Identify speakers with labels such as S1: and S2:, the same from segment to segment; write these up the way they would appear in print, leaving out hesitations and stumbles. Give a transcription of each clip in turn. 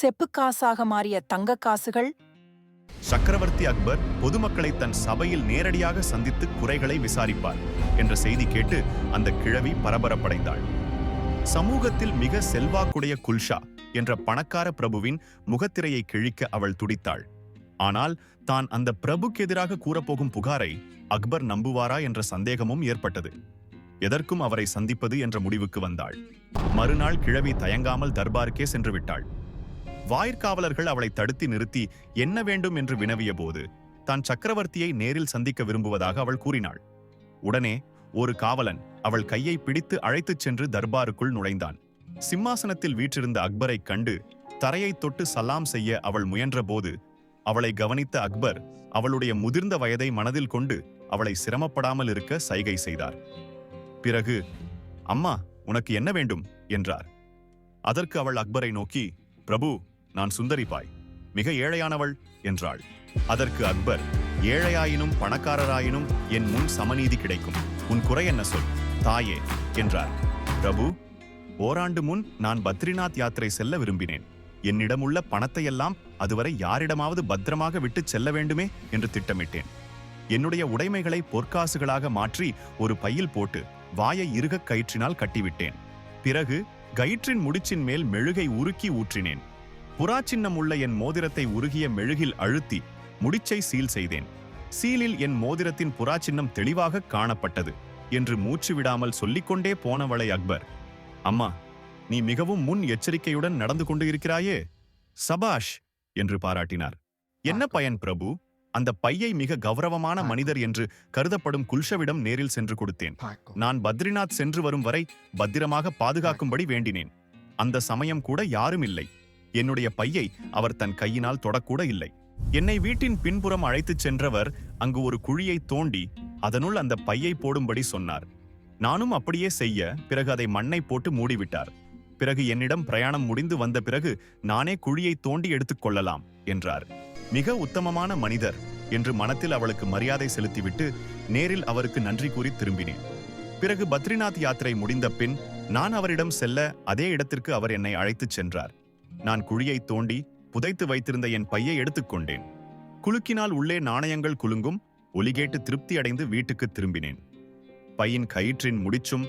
S1: செப்பு காசாக மாறிய தங்க காசுகள்.
S2: சக்கரவர்த்தி அக்பர் பொதுமக்களை தன் சபையில் நேரடியாக சந்தித்து குறைகளை விசாரிப்பார் என்ற செய்தி கேட்டு அந்த கிழவி பரபரப்படைந்தாள். சமூகத்தில் மிக செல்வாக்குடைய குல்ஷா என்ற பணக்கார பிரபுவின் முகத்திரையை கிழிக்க அவள் துடித்தாள். ஆனால் தான் அந்த பிரபுக்கு எதிராக கூறப்போகும் புகாரை அக்பர் நம்புவாரா என்ற சந்தேகமும் ஏற்பட்டது. எதற்கும் அவரை சந்திப்பது என்ற முடிவுக்கு வந்தாள். மறுநாள் கிழவி தயங்காமல் தர்பாருக்கே சென்று விட்டாள். வாயிற்காவலர்கள் அவளை தடுத்து நிறுத்தி என்ன வேண்டும் என்று வினவிய போது தான் சக்கரவர்த்தியை நேரில் சந்திக்க விரும்புவதாக அவள் கூறினாள். உடனே ஒரு காவலன் அவள் கையை பிடித்து அழைத்துச் சென்று தர்பாருக்குள் நுழைந்தான். சிம்மாசனத்தில் வீற்றிருந்த அக்பரை கண்டு தரையை தொட்டு சலாம் செய்ய அவள் முயன்றபோது அவளை கவனித்த அக்பர் அவளுடைய முதிர்ந்த வயதை மனதில் கொண்டு அவளை சிரமப்படாமல் இருக்க சைகை செய்தார். பிறகு, அம்மா, உனக்கு என்ன வேண்டும் என்றார். அதற்கு அவள் அக்பரை நோக்கி, பிரபு, நான் சுந்தரிபாய், மிக ஏழையானவள் என்றாள். அதற்கு அக்பர், ஏழையாயினும் பணக்காரராயினும் என் முன் சமநீதி கிடைக்கும். உன் குறை என்ன சொல் தாயே என்றார். பிரபு, ஓராண்டு முன் நான் பத்ரிநாத் யாத்திரை செல்ல விரும்பினேன். என்னிடமுள்ள பணத்தையெல்லாம் அதுவரை யாரிடமாவது பத்திரமாக விட்டு செல்ல வேண்டுமே என்று திட்டமிட்டேன். என்னுடைய உடைமைகளை பொற்காசுகளாக மாற்றி ஒரு பையில் போட்டு வாயை இறுகக் கயிற்றினால் கட்டிவிட்டேன். பிறகு கயிற்றின் முடிச்சின் மேல் மெழுகை உருக்கி ஊற்றினேன். புறாச்சின்னம் உள்ள என் மோதிரத்தை உருகிய மெழுகில் அழுத்தி முடிச்சை சீல் செய்தேன். சீலில் என் மோதிரத்தின் புறாச்சின்னம் தெளிவாக காணப்பட்டது என்று மூச்சு விடாமல் சொல்லிக்கொண்டே போனவளை அக்பர், அம்மா, நீ மிகவும் முன் எச்சரிக்கையுடன் நடந்து கொண்டு இருக்கிறாயே, சபாஷ் என்று பாராட்டினார். என்ன பயன் பிரபு? அந்த பையை மிக கௌரவமான மனிதர் என்று கருதப்படும் குல்ஷவிடம் நேரில் சென்று கொடுத்தேன். நான் பத்ரிநாத் சென்று வரும் வரை பத்திரமாக பாதுகாக்கும்படி வேண்டினேன். அந்த சமயம் கூட யாரும் இல்லை. என்னுடைய பையை அவர் தன் கையினால் தொடக்கூட இல்லை. என்னை வீட்டின் பின்புறம் அழைத்துச் சென்றவர் அங்கு ஒரு குழியை தோண்டி அதனுள் அந்த பையை போடும்படி சொன்னார். நானும் அப்படியே செய்ய பிறகு அதை மண்ணை போட்டு மூடிவிட்டார். பிறகு என்னிடம் பிரயாணம் முடிந்து வந்த பிறகு நானே குழியை தோண்டி எடுத்துக்கொள்ளலாம் என்றார். மிக உத்தமமான மனிதர் என்று மனத்தில் அவளுக்கு மரியாதை செலுத்திவிட்டு நேரில் அவருக்கு நன்றி கூறி திரும்பினேன். பிறகு பத்ரிநாத் யாத்திரை முடிந்த பின் நான் அவரிடம் செல்ல அதே இடத்திற்கு அவர் என்னை அழைத்துச் சென்றார். நான் குழியை தோண்டி புதைத்து வைத்திருந்த என் பையை எடுத்துக்கொண்டேன். குலுக்கினால் உள்ளே நாணயங்கள் குலுங்கும். ஒலிகேட்டு திருப்தி அடைந்து வீட்டுக்கு திரும்பினேன். பையின் கயிற்றின் முடிச்சும்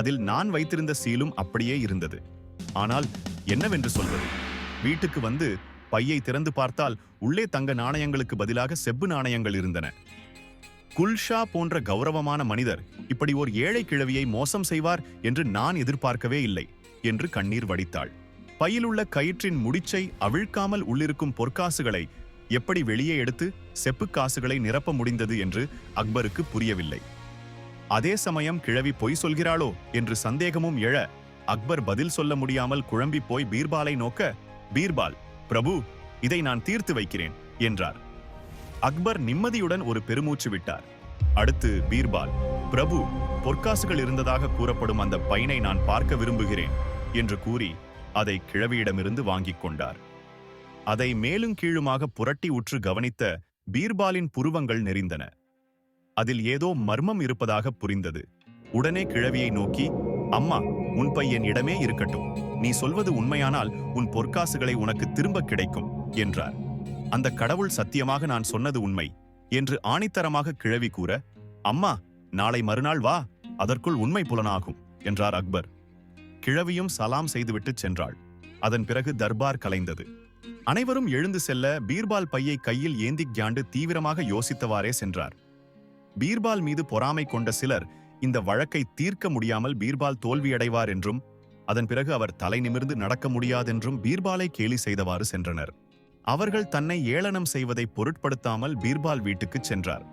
S2: அதில் நான் வைத்திருந்த சீலும் அப்படியே இருந்தது. ஆனால் என்னவென்று சொல்வது? வீட்டுக்கு வந்து பையை திறந்து பார்த்தால் உள்ளே தங்க நாணயங்களுக்கு பதிலாக செப்பு நாணயங்கள் இருந்தன. குல்ஷா போன்ற கௌரவமான மனிதர் இப்படி ஒரு ஏழை கிழவியை மோசம் செய்வார் என்று நான் எதிர்பார்க்கவே இல்லை என்று கண்ணீர் வடித்தாள். பையிலுள்ள கயிற்றின் முடிச்சை அவிழ்க்காமல் உள்ளிருக்கும் பொற்காசுகளை எப்படி வெளியே எடுத்து செப்பு காசுகளை நிரப்ப முடிந்தது என்று அக்பருக்கு புரியவில்லை. அதே சமயம் கிழவி பொய் சொல்கிறாளோ என்று சந்தேகமும் எழ அக்பர் பதில் சொல்ல முடியாமல் குழம்பி போய் பீர்பாலை நோக்க, பீர்பால், பிரபு, இதை நான் தீர்த்து வைக்கிறேன் என்றார். அக்பர் நிம்மதியுடன் ஒரு பெருமூச்சு விட்டார். அடுத்து பீர்பால், பிரபு, பொற்காசுகள் இருந்ததாக கூறப்படும் அந்த பையனை நான் பார்க்க விரும்புகிறேன் என்று கூறி அதை கிழவியிடமிருந்து வாங்கிக் கொண்டார். அதை மேலும் கீழுமாக புரட்டி உற்று கவனித்த பீர்பாலின் புருவங்கள் நெறிந்தன. அதில் ஏதோ மர்மம் இருப்பதாக புரிந்தது. உடனே கிழவியை நோக்கி, அம்மா, உன் பையன் இடமே இருக்கட்டும். நீ சொல்வது உண்மையானால் உன் பொற்காசுகளை உனக்கு திரும்ப கிடைக்கும் என்றார். அந்த கடவுள் சத்தியமாக நான் சொன்னது உண்மை என்று ஆணித்தரமாக கிழவி கூற, அம்மா, நாளை மறுநாள் வா, அதற்குள் உண்மை புலனாகும் என்றார் அக்பர். கிழவியும் சலாம் செய்துவிட்டு சென்றாள். அதன் பிறகு தர்பார் கலைந்தது. அனைவரும் எழுந்து செல்ல பீர்பால் பையை கையில் ஏந்தி கியாண்டு தீவிரமாக யோசித்தவாறே சென்றார். பீர்பால் மீது பொறாமை கொண்ட சிலர் இந்த வழக்கை தீர்க்க முடியாமல் பீர்பால் தோல்வியடைவார் என்றும் அதன் பிறகு அவர் தலை நிமிர்ந்து நடக்க முடியாதென்றும் பீர்பாலை கேலி செய்தவாறு சென்றனர். அவர்கள் தன்னை ஏளனம் செய்வதை பொருட்படுத்தாமல் பீர்பால் வீட்டுக்குச் சென்றார்.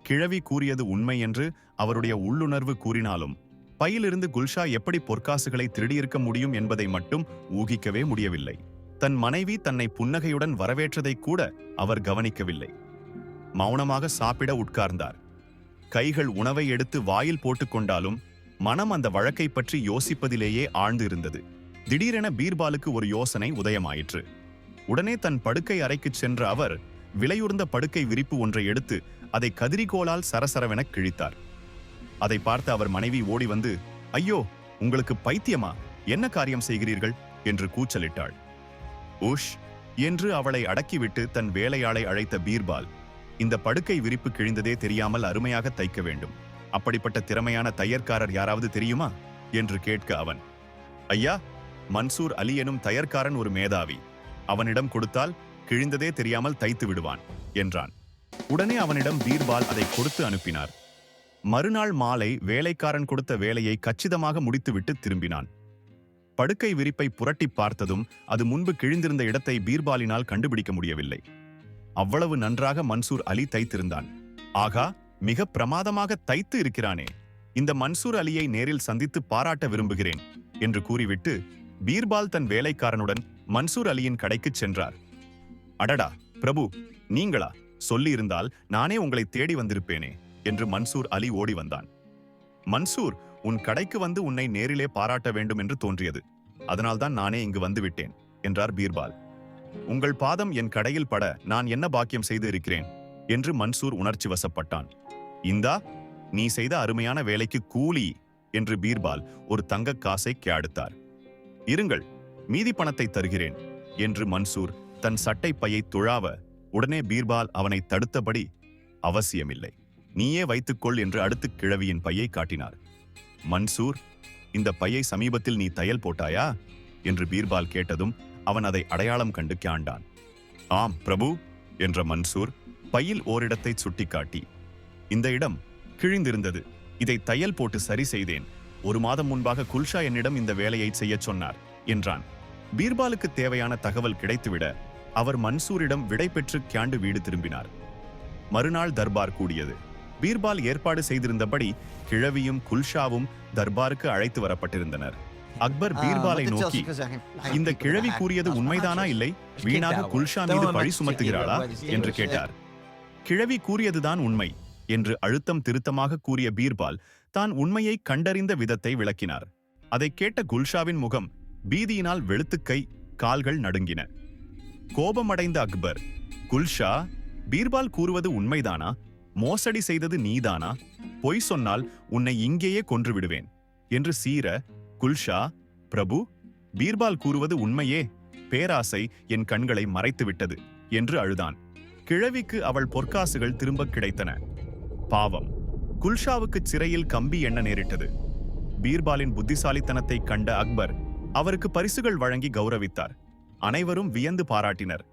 S2: கிழவி கூறியது உண்மை என்று அவருடைய உள்ளுணர்வு கூறினாலும் பையிலிருந்து குல்ஷா எப்படி பொற்காசுகளை திருடியிருக்க முடியும் என்பதை மட்டும் ஊகிக்கவே முடியவில்லை. தன் மனைவி தன்னை புன்னகையுடன் வரவேற்றதை கூட அவர் கவனிக்கவில்லை. மௌனமாக சாப்பிட உட்கார்ந்தார். கைகள் உணவை எடுத்து வாயில் போட்டுக்கொண்டாலும் மனம் அந்த வழக்கை பற்றி யோசிப்பதிலேயே ஆழ்ந்து இருந்தது. திடீரென பீர்பாலுக்கு ஒரு யோசனை உதயமாயிற்று. உடனே தன் படுக்கை அறைக்குச் சென்ற அவர் விலையுறந்த படுக்கை விரிப்பு ஒன்றை எடுத்து அதை கதிரிகோலால் சரசரவென கிழித்தார். அதை பார்த்து அவர் மனைவி ஓடி வந்து, ஐயோ, உங்களுக்கு பைத்தியமா? என்ன காரியம் செய்கிறீர்கள் என்று கூச்சலிட்டாள். உஷ் என்று அவளை அடக்கிவிட்டு தன் வேலையாளை அழைத்த பீர்பால், இந்த படுக்கை விரிப்பு கிழிந்ததே தெரியாமல் அருமையாக தைக்க வேண்டும். அப்படிப்பட்ட திறமையான தையற்காரர் யாராவது தெரியுமா என்று கேட்க அவன், ஐயா, மன்சூர் அலி எனும் தையற்காரன் ஒரு மேதாவி. அவனிடம் கொடுத்தால் கிழிந்ததே தெரியாமல் தைத்து விடுவான் என்றான். உடனே அவனிடம் பீர்பால் அதை கொடுத்து அனுப்பினார். மறுநாள் மாலை வேலைக்காரன் கொடுத்த வேலையை கச்சிதமாக முடித்துவிட்டு திரும்பினான். படுக்கை விரிப்பை புரட்டி பார்த்ததும் அது முன்பு கிழிந்திருந்த இடத்தை பீர்பாலினால் கண்டுபிடிக்க முடியவில்லை. அவ்வளவு நன்றாக மன்சூர் அலி தைத்திருந்தான். ஆகா, மிக பிரமாதமாக தைத்து இருக்கிறானே, இந்த மன்சூர் அலியை நேரில் சந்தித்து பாராட்ட விரும்புகிறேன் என்று கூறிவிட்டு பீர்பால் தன் வேலைக்காரனுடன் மன்சூர் அலியின் கடைக்குச் சென்றார். அடடா பிரபு, நீங்களா? சொல்லியிருந்தால் நானே உங்களை தேடி வந்திருப்பேனே என்று மன்சூர் அலி ஓடி வந்தான். மன்சூர், உன் கடைக்கு வந்து உன்னை நேரிலே பாராட்ட வேண்டும் என்று தோன்றியது. அதனால்தான் நானே இங்கு வந்துவிட்டேன் என்றார் பீர்பால். உங்கள் பாதம் என் கடையில் பட நான் என்ன பாக்கியம் செய்து இருக்கிறேன் என்று மன்சூர் உணர்ச்சி வசப்பட்டான். இந்தா, நீ செய்த அருமையான வேலைக்கு கூலி என்று பீர்பால் ஒரு தங்கக் காசை அடுத்தார். இருங்கள், மீதி பணத்தை தருகிறேன் என்று மன்சூர் தன் சட்டை பையை துழாவ, உடனே பீர்பால் அவனை தடுத்தபடி, அவசியமில்லை, நீயே வைத்துக்கொள் என்று அடுத்து கிழவியின் பையை காட்டினார். மன்சூர், இந்த பையை சமீபத்தில் நீ தையல் போட்டாயா என்று பீர்பால் கேட்டதும் அவன் அதை அடையாளம் கண்டு கியாண்டான். ஆம் பிரபு என்ற மன்சூர் பையில் ஓரிடத்தை சுட்டிக்காட்டி, இந்த இடம் கிழிந்திருந்தது, இதை தையல் போட்டு சரி செய்தேன். 1 மாதம் முன்பாக குல்ஷா என்னிடம் இந்த வேலையை செய்யச் சொன்னார் என்றான். பீர்பாலுக்கு தேவையான தகவல் கிடைத்துவிட அவர் மன்சூரிடம் விடை பெற்று கியாண்டு வீடு திரும்பினார். மறுநாள் தர்பார் கூடியது. பீர்பால் ஏற்பாடு செய்திருந்தபடி கிழவியும் குல்ஷாவும் தர்பாருக்கு அழைத்து வரப்பட்டிருந்தனர். அக்பர் பீர்பாலை நோக்கி, இந்த கிழவி கூறியது உண்மைதானா இல்லை, வீணாக குல்ஷா மீது பழி சுமத்துகிறாளா என்று கேட்டார். கிழவி கூறியதுதான் உண்மை என்று அழுத்தம் திருத்தமாக கூறிய பீர்பால் தான் உண்மையை கண்டறிந்த விதத்தை விளக்கினார். அதை கேட்ட குல்ஷாவின் முகம் பீதியினால் வெளுத்துக்கை கால்கள் நடுங்கின. கோபமடைந்த அக்பர், குல்ஷா, பீர்பால் கூறுவது உண்மைதானா? மோசடி செய்தது நீதானா? பொய் சொன்னால் உன்னை இங்கேயே கொன்று விடுவேன் என்று சீர, குல்ஷா, பிரபு, பீர்பால் கூறுவது உண்மையே, பேராசை என் கண்களை மறைத்துவிட்டது என்று அழுதான். கிழவிக்கு அவள் பொற்காசுகள் திரும்ப கிடைத்தன. பாவம், குல்ஷாவுக்கு சிறையில் கம்பி எண்ண நேரிட்டது. பீர்பாலின் புத்திசாலித்தனத்தை கண்ட அக்பர் அவருக்கு பரிசுகள் வழங்கி கௌரவித்தார். அனைவரும் வியந்து பாராட்டினர்.